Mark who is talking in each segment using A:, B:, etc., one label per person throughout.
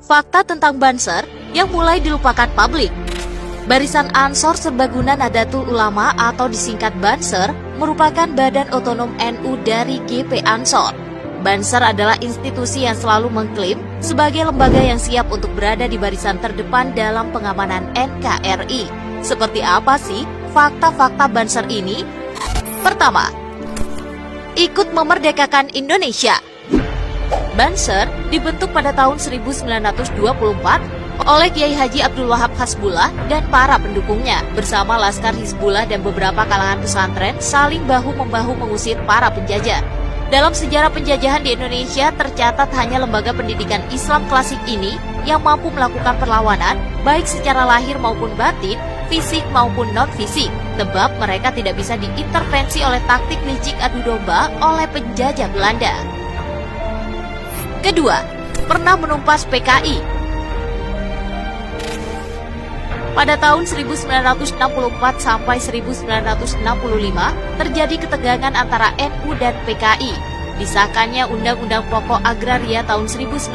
A: Fakta tentang Banser yang mulai dilupakan publik. Barisan Ansor Serbaguna Nahdlatul Ulama atau disingkat Banser merupakan badan otonom NU dari GP Ansor. Banser adalah institusi yang selalu mengklaim sebagai lembaga yang siap untuk berada di barisan terdepan dalam pengamanan NKRI. Seperti apa sih fakta-fakta Banser ini? Pertama, ikut memerdekakan Indonesia. Banser dibentuk pada tahun 1924 oleh Kiai Haji Abdul Wahab Hasbullah dan para pendukungnya bersama Laskar Hizbullah dan beberapa kalangan pesantren saling bahu-membahu mengusir para penjajah. Dalam sejarah penjajahan di Indonesia tercatat hanya lembaga pendidikan Islam klasik ini yang mampu melakukan perlawanan baik secara lahir maupun batin, fisik maupun non-fisik, sebab mereka tidak bisa diintervensi oleh taktik licik adu domba oleh penjajah Belanda. Kedua, pernah menumpas PKI. Pada tahun 1964 sampai 1965 terjadi ketegangan antara NU dan PKI. Disahkannya Undang-Undang Pokok Agraria tahun 1960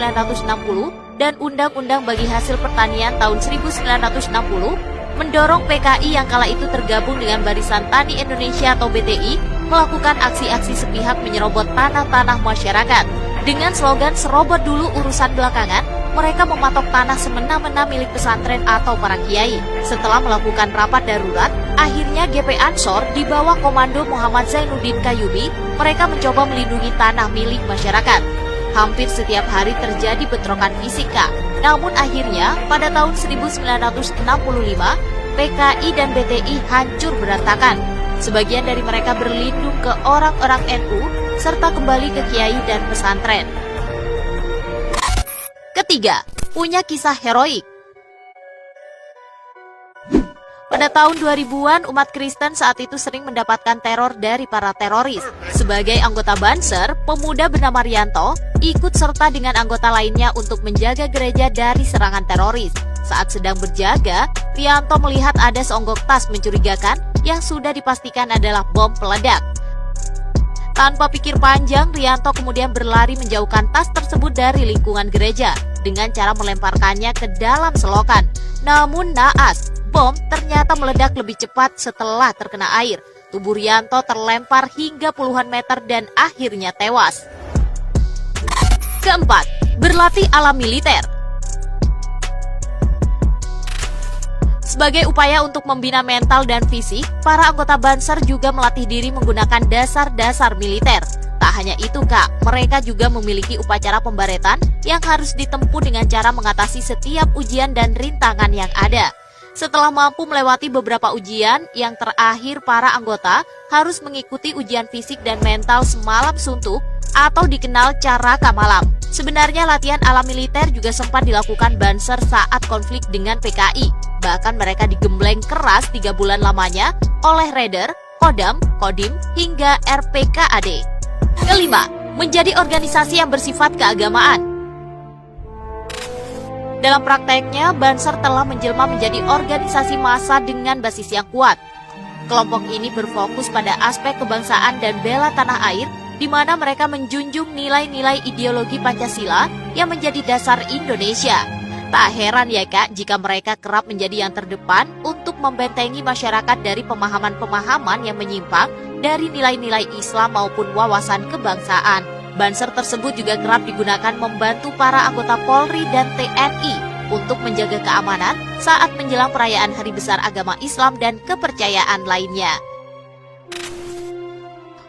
A: dan Undang-Undang Bagi Hasil Pertanian tahun 1960 mendorong PKI yang kala itu tergabung dengan Barisan Tani Indonesia atau BTI melakukan aksi-aksi sepihak menyerobot tanah-tanah masyarakat. Dengan slogan serobot dulu urusan belakangan, mereka mematok tanah semena-mena milik pesantren atau para kiai. Setelah melakukan rapat darurat, akhirnya GP Ansor di bawah komando Muhammad Zainuddin Qayyubi, mereka mencoba melindungi tanah milik masyarakat. Hampir setiap hari terjadi bentrokan fisika. Namun akhirnya pada tahun 1965, PKI dan BTI hancur berantakan. Sebagian dari mereka berlindung ke orang-orang NU serta kembali ke kiai dan pesantren. Ketiga, punya kisah heroik. Pada tahun 2000-an, umat Kristen saat itu sering mendapatkan teror dari para teroris. Sebagai anggota Banser, pemuda bernama Rianto ikut serta dengan anggota lainnya untuk menjaga gereja dari serangan teroris. Saat sedang berjaga, Rianto melihat ada seonggok tas mencurigakan yang sudah dipastikan adalah bom peledak. Tanpa pikir panjang, Rianto kemudian berlari menjauhkan tas tersebut dari lingkungan gereja dengan cara melemparkannya ke dalam selokan. Namun naas, bom ternyata meledak lebih cepat setelah terkena air. Tubuh Rianto terlempar hingga puluhan meter dan akhirnya tewas. Keempat, berlatih ala militer. Sebagai upaya untuk membina mental dan fisik, para anggota Banser juga melatih diri menggunakan dasar-dasar militer. Tak hanya itu, Kak, mereka juga memiliki upacara pembaretan yang harus ditempuh dengan cara mengatasi setiap ujian dan rintangan yang ada. Setelah mampu melewati beberapa ujian, yang terakhir para anggota harus mengikuti ujian fisik dan mental semalam suntuk atau dikenal Caraka Malam. Sebenarnya latihan ala militer juga sempat dilakukan Banser saat konflik dengan PKI. Bahkan mereka digembleng keras 3 bulan lamanya oleh Raider, Kodam, Kodim, hingga RPKAD. Kelima, menjadi organisasi yang bersifat keagamaan. Dalam prakteknya, Banser telah menjelma menjadi organisasi massa dengan basis yang kuat. Kelompok ini berfokus pada aspek kebangsaan dan bela tanah air, di mana mereka menjunjung nilai-nilai ideologi Pancasila yang menjadi dasar Indonesia. Tak heran ya Kak, jika mereka kerap menjadi yang terdepan untuk membentengi masyarakat dari pemahaman-pemahaman yang menyimpang dari nilai-nilai Islam maupun wawasan kebangsaan. Banser tersebut juga kerap digunakan membantu para anggota Polri dan TNI untuk menjaga keamanan saat menjelang perayaan Hari Besar Agama Islam dan kepercayaan lainnya.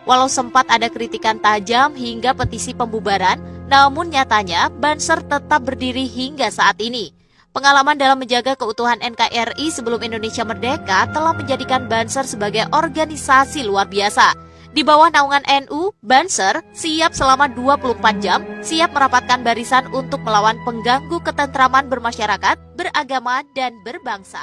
A: Walau sempat ada kritikan tajam hingga petisi pembubaran, namun nyatanya Banser tetap berdiri hingga saat ini. Pengalaman dalam menjaga keutuhan NKRI sebelum Indonesia merdeka telah menjadikan Banser sebagai organisasi luar biasa. Di bawah naungan NU, Banser siap selama 24 jam, siap merapatkan barisan untuk melawan pengganggu ketentraman bermasyarakat, beragama, dan berbangsa.